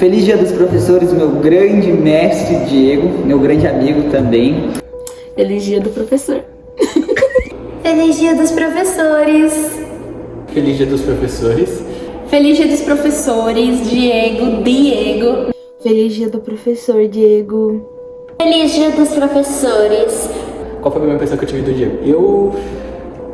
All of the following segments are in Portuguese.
Feliz Dia dos Professores, meu grande mestre Diego, meu grande amigo também. Feliz Dia do Professor. Feliz Dia dos Professores. Feliz Dia dos Professores. Feliz Dia dos Professores, Diego. Feliz Dia do Professor, Diego. Feliz Dia dos Professores. Qual foi a primeira impressão que eu tive do Diego?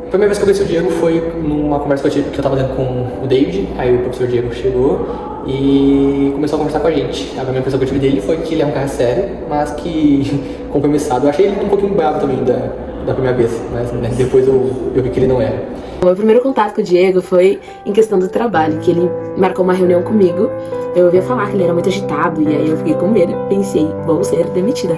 A primeira vez que eu conheci o Diego foi numa conversa que eu tava tendo com o David. Aí o professor Diego chegou e começou a conversar com a gente. A primeira impressão que eu tive dele foi que ele é um cara sério, mas que compromissado. Eu achei ele um pouquinho bravo também da primeira vez, mas né, depois eu vi que ele não era. O meu primeiro contato com o Diego foi em questão do trabalho, que ele marcou uma reunião comigo. Eu ouvia falar que ele era muito agitado e aí eu fiquei com medo e pensei, vou ser demitida.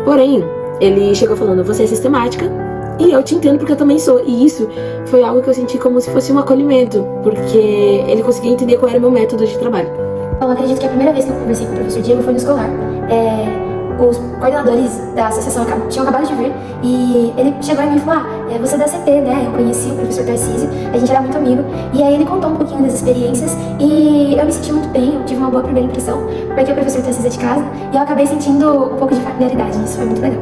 Porém, ele chegou falando, você é sistemática e eu te entendo porque eu também sou. E isso foi algo que eu senti como se fosse um acolhimento, porque ele conseguia entender qual era o meu método de trabalho. Eu acredito que a primeira vez que eu conversei com o professor Diego foi no escolar. Os coordenadores da associação tinham acabado de vir e ele chegou em mim e falou, você é da CT, né? Eu conheci o professor Tarcísio, a gente era muito amigo. E aí ele contou um pouquinho das experiências e eu me senti muito bem, eu tive uma boa primeira impressão, porque o professor Tarcísio é de casa e eu acabei sentindo um pouco de familiaridade, isso foi muito legal.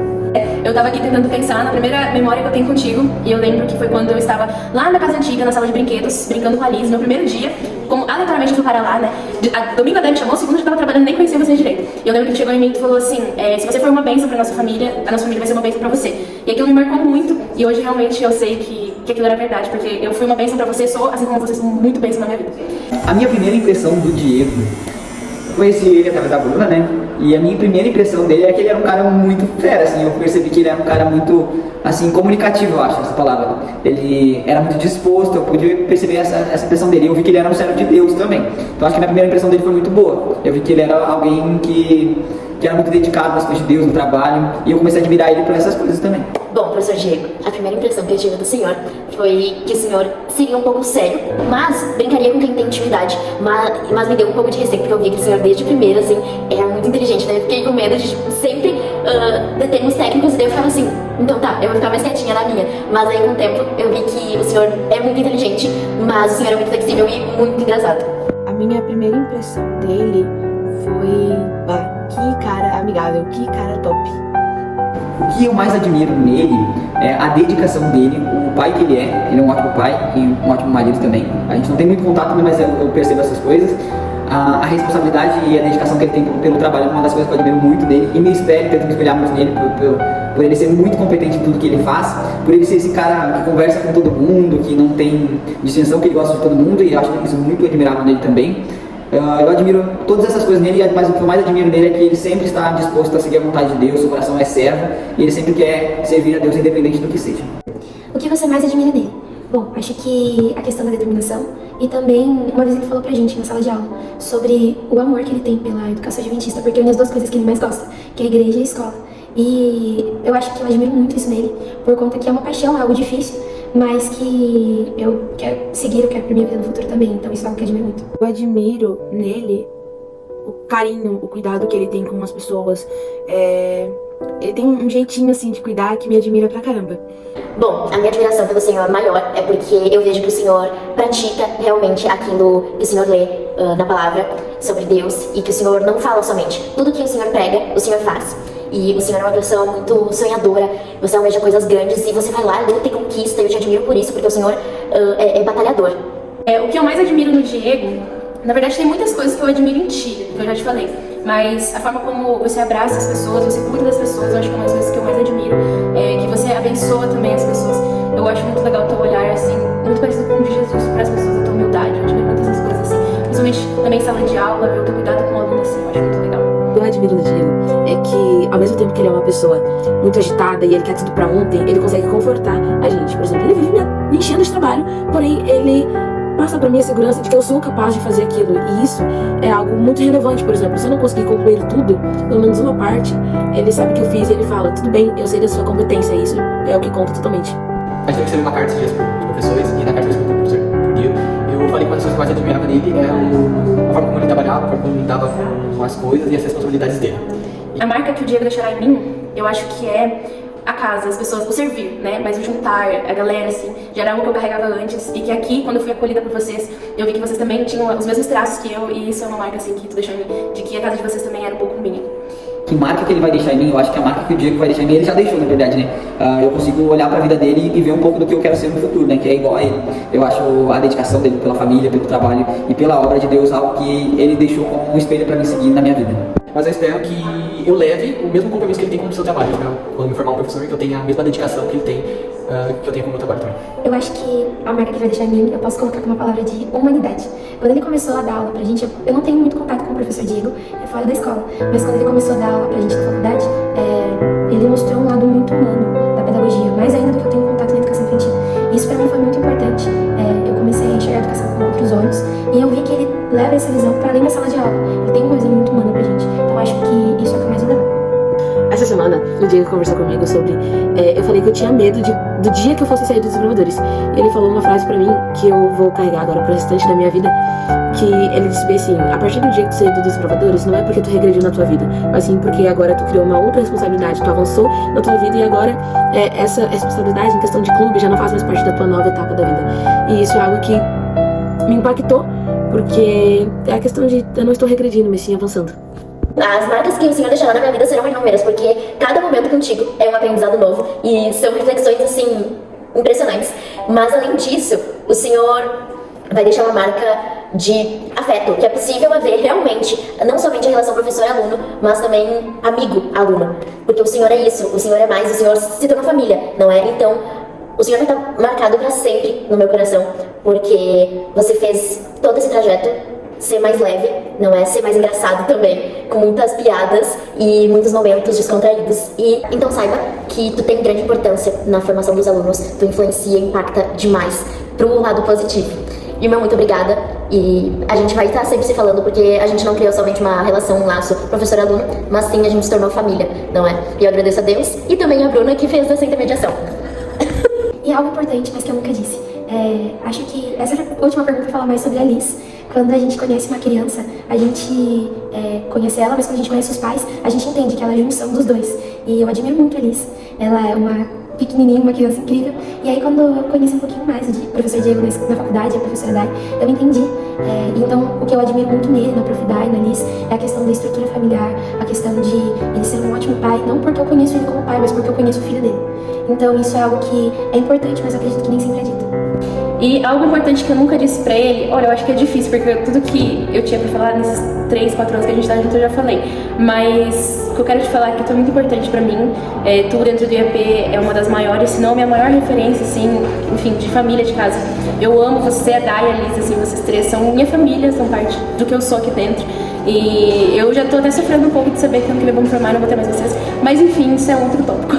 Eu tava aqui tentando pensar na primeira memória que eu tenho contigo, e eu lembro que foi quando eu estava lá na casa antiga, na sala de brinquedos, brincando com a Liz, meu primeiro dia, como aleatoriamente eu fui para lá, né? Domingo a Dani me chamou, segundo eu já tava trabalhando, nem conhecia você direito. E eu lembro que ele chegou em mim e falou assim, se você for uma bênção pra nossa família, a nossa família vai ser uma bênção pra você. E aquilo me marcou muito, e hoje realmente eu sei que aquilo era verdade, porque eu fui uma bênção pra você, sou, assim como vocês são muito bênção na minha vida. A minha primeira impressão do Diego, eu conheci ele através da Bruna, né? E a minha primeira impressão dele é que ele era um cara muito fera, assim, eu percebi que ele era um cara muito, assim, comunicativo, eu acho, essa palavra. Ele era muito disposto, eu pude perceber essa impressão dele. Eu vi que ele era um servo de Deus também. Então acho que a minha primeira impressão dele foi muito boa. Eu vi que ele era alguém que era muito dedicado nas coisas de Deus, no trabalho, e eu comecei a admirar ele por essas coisas também. Bom, professor Diego, a primeira impressão que eu tive do senhor foi que o senhor seria um pouco sério, mas brincaria com quem tem intimidade, mas me deu um pouco de receio, porque eu vi que o senhor desde primeiro, assim, era muito inteligente, né? Eu fiquei com medo de, tipo, sempre ter termos técnicos, e daí eu ficava assim, então tá, eu vou ficar mais quietinha na minha. Mas aí com o tempo eu vi que o senhor é muito inteligente, mas o senhor é muito flexível e muito engraçado. A minha primeira impressão dele foi, que cara amigável, que cara top. O que eu mais admiro nele é a dedicação dele, o pai que ele é um ótimo pai e um ótimo marido também. A gente não tem muito contato, mas eu percebo essas coisas. A responsabilidade e a dedicação que ele tem pelo trabalho é uma das coisas que eu admiro muito dele e me espelho, tento me espelhar muito nele por ele ser muito competente em tudo que ele faz, por ele ser esse cara que conversa com todo mundo, que não tem distinção, que ele gosta de todo mundo, e eu acho isso muito admirável nele também. Eu admiro todas essas coisas nele, mas o que eu mais admiro nele é que ele sempre está disposto a seguir a vontade de Deus, seu coração é servo, e ele sempre quer servir a Deus independente do que seja. O que você mais admira nele? Bom, acho que a questão da determinação e também uma vez ele falou pra gente na sala de aula sobre o amor que ele tem pela educação adventista, porque é uma das duas coisas que ele mais gosta, que é a igreja e a escola. E eu acho que eu admiro muito isso nele, por conta que é uma paixão, é algo difícil, mas que eu quero seguir, eu quero pra minha vida no futuro também, então isso é algo que eu admiro muito. Eu admiro nele o carinho, o cuidado que ele tem com as pessoas. Ele tem um jeitinho assim de cuidar que me admira pra caramba. Bom, a minha admiração pelo Senhor maior é porque eu vejo que o Senhor pratica realmente aquilo que o Senhor lê na palavra sobre Deus e que o Senhor não fala somente. Tudo que o Senhor prega, o Senhor faz. E o Senhor é uma pessoa muito sonhadora, você almeja coisas grandes e você vai lá, luta e conquista, e eu te admiro por isso, porque o Senhor é batalhador. O que eu mais admiro no Diego, na verdade tem muitas coisas que eu admiro em ti, que eu já te falei, mas a forma como você abraça as pessoas, você cuida das pessoas, eu acho que é uma das coisas que eu mais admiro, que você abençoa também as pessoas. Eu acho muito legal o teu olhar, assim, muito parecido com o de Jesus para as pessoas, a tua humildade, eu admiro muitas essas coisas, assim, principalmente também em sala de aula, ver o teu cuidado com o aluno, assim, eu acho muito legal. O que eu admiro no Diego é que, ao mesmo tempo que ele é uma pessoa muito agitada e ele quer tudo pra ontem, ele consegue confortar a gente. Por exemplo, ele vive me enchendo de trabalho, porém ele passa pra mim a segurança de que eu sou capaz de fazer aquilo. E isso é algo muito relevante. Por exemplo, se eu não conseguir concluir tudo, pelo menos uma parte, ele sabe que eu fiz e ele fala, tudo bem, eu sei da sua competência, isso é o que conta totalmente. A gente recebeu uma carta esses dias dos professores, e na carta que eu recebi do professor Diego, eu falei que uma das coisas que eu mais admirava nele é a forma como ele trabalhava, a forma como ele lidava com as coisas e as responsabilidades dele. A marca que o Diego deixará em mim, eu acho que é a casa, as pessoas, o servir, né? Mas o juntar, a galera, assim, já era algo que eu carregava antes. E que aqui, quando eu fui acolhida por vocês, eu vi que vocês também tinham os mesmos traços que eu. E isso é uma marca, assim, que tu deixou em mim, de que a casa de vocês também era um pouco minha. Que marca que ele vai deixar em mim? Eu acho que a marca que o Diego vai deixar em mim, ele já deixou, na verdade, né? Eu consigo olhar pra vida dele e ver um pouco do que eu quero ser no futuro, né? Que é igual a ele. Eu acho a dedicação dele pela família, pelo trabalho e pela obra de Deus algo que ele deixou como um espelho pra mim seguir na minha vida. Mas eu espero que eu leve o mesmo compromisso que ele tem com o seu trabalho, né? Quando me formar um professor, que eu tenha a mesma dedicação que ele tem, que eu tenho com o meu trabalho também. Eu acho que a marca que vai deixar em mim, eu posso colocar como uma palavra de humanidade. Quando ele começou a dar aula pra gente, eu não tenho muito contato com o professor Diego, fora da escola, mas quando ele começou a dar aula pra gente na faculdade, ele mostrou um lado muito humano da pedagogia, mais ainda do que eu tenho contato na educação infantil. Isso pra mim foi muito importante. Eu comecei a enxergar a educação com outros olhos e eu vi que ele leva essa visão pra além da sala de aula. Ele tem uma visão muito humana pra gente. Então acho que isso é o que mais me dá. Essa semana, o Diego conversou comigo sobre... eu falei que eu tinha medo do dia que eu fosse sair dos desbravadores. E ele falou uma frase pra mim, que eu vou carregar agora pro restante da minha vida, que ele disse bem assim: a partir do dia que tu saiu dos desbravadores, não é porque tu regrediu na tua vida, mas sim porque agora tu criou uma outra responsabilidade, tu avançou na tua vida e agora essa responsabilidade em questão de clube já não faz mais parte da tua nova etapa da vida. E isso é algo que me impactou, porque é a questão de eu não estou regredindo, mas sim avançando. As marcas que o Senhor deixará na minha vida serão inúmeras, porque cada momento contigo é um aprendizado novo e são reflexões, assim, impressionantes. Mas, além disso, o Senhor vai deixar uma marca de afeto, que é possível haver realmente, não somente a relação professor-aluno, mas também amigo-aluno. Porque o Senhor é isso, o Senhor é mais, o Senhor se torna família, não é? Então, o Senhor vai estar marcado para sempre no meu coração, porque você fez todo esse trajeto ser mais leve, não é? Ser mais engraçado também, com muitas piadas e muitos momentos descontraídos. E então saiba que tu tem grande importância na formação dos alunos, tu influencia e impacta demais pro lado positivo. E meu muito obrigada, e a gente vai estar sempre se falando, porque a gente não criou somente uma relação, um laço professor-aluno, mas sim a gente se tornou família, não é? E eu agradeço a Deus e também a Bruna que fez essa intermediação. E algo importante, mas que eu nunca disse. Acho que essa é a última pergunta para falar mais sobre a Liz. Quando a gente conhece uma criança, a gente conhece ela, mas quando a gente conhece os pais, a gente entende que ela é a junção dos dois. E eu admiro muito a Liz. Ela é uma pequenininha, uma criança incrível. E aí quando eu conheci um pouquinho mais de professor Diego na faculdade, a professora Dai, eu entendi. Então o que eu admiro muito nele, na prof. Dai, na Liz, é a questão da estrutura familiar, a questão de ele ser um ótimo pai, não porque eu conheço ele como pai, mas porque eu conheço o filho dele. Então isso é algo que é importante, mas eu acredito que nem sempre é dito. E algo importante que eu nunca disse pra ele, olha, eu acho que é difícil, porque tudo que eu tinha pra falar nesses 3, 4 anos que a gente tá junto eu já falei. Mas o que eu quero te falar é que tu é muito importante pra mim. Tu dentro do IAP é uma das maiores, se não a minha maior referência, assim, enfim, de família, de casa. Eu amo você, a Dai e a Liz, assim, vocês três são minha família, são parte do que eu sou aqui dentro. E eu já tô até sofrendo um pouco de saber que ano que eu vou me formar e não vou ter mais vocês. Mas enfim, isso é outro tópico.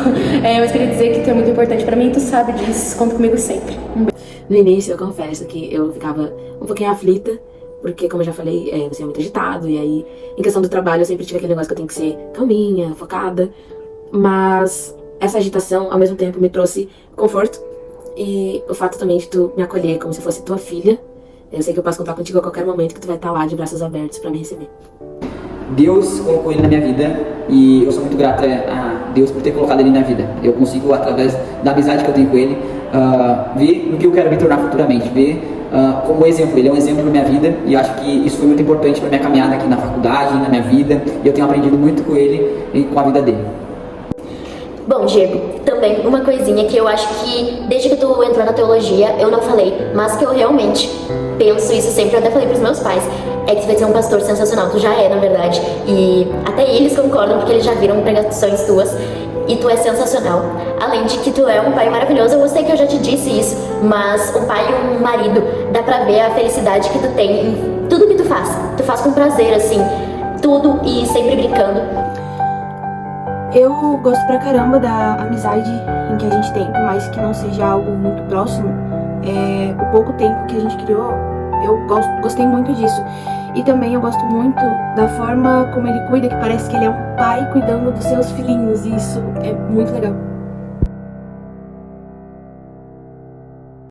Mas queria dizer que tu é muito importante pra mim e tu sabe disso, conta comigo sempre. No início, eu confesso que eu ficava um pouquinho aflita, porque, como eu já falei, você é muito agitado, e aí, em questão do trabalho, eu sempre tive aquele negócio que eu tenho que ser calminha, focada, mas essa agitação, ao mesmo tempo, me trouxe conforto, e o fato também de tu me acolher como se fosse tua filha, eu sei que eu posso contar contigo a qualquer momento, que tu vai estar lá de braços abertos pra me receber. Deus colocou ele na minha vida e eu sou muito grato a Deus por ter colocado ele na minha vida. Eu consigo, através da amizade que eu tenho com ele, ver no que eu quero me tornar futuramente, ver como exemplo. Ele é um exemplo na minha vida e acho que isso foi muito importante para minha caminhada aqui na faculdade, na minha vida, e eu tenho aprendido muito com ele e com a vida dele. Bom, Diego, também uma coisinha que eu acho que desde que tu entrou na teologia eu não falei, mas que eu realmente penso isso sempre, eu até falei pros meus pais, é que tu vai ser um pastor sensacional, tu já é, na verdade, e até eles concordam porque eles já viram pregações tuas e tu é sensacional. Além de que tu é um pai maravilhoso, eu sei que eu já te disse isso, mas um pai e um marido, dá pra ver a felicidade que tu tem em tudo que tu faz com prazer, assim, tudo e sempre brincando. Eu gosto pra caramba da amizade em que a gente tem, por mais que não seja algo muito próximo, o pouco tempo que a gente criou, eu gostei muito disso. E também eu gosto muito da forma como ele cuida, que parece que ele é um pai cuidando dos seus filhinhos, e isso é muito legal.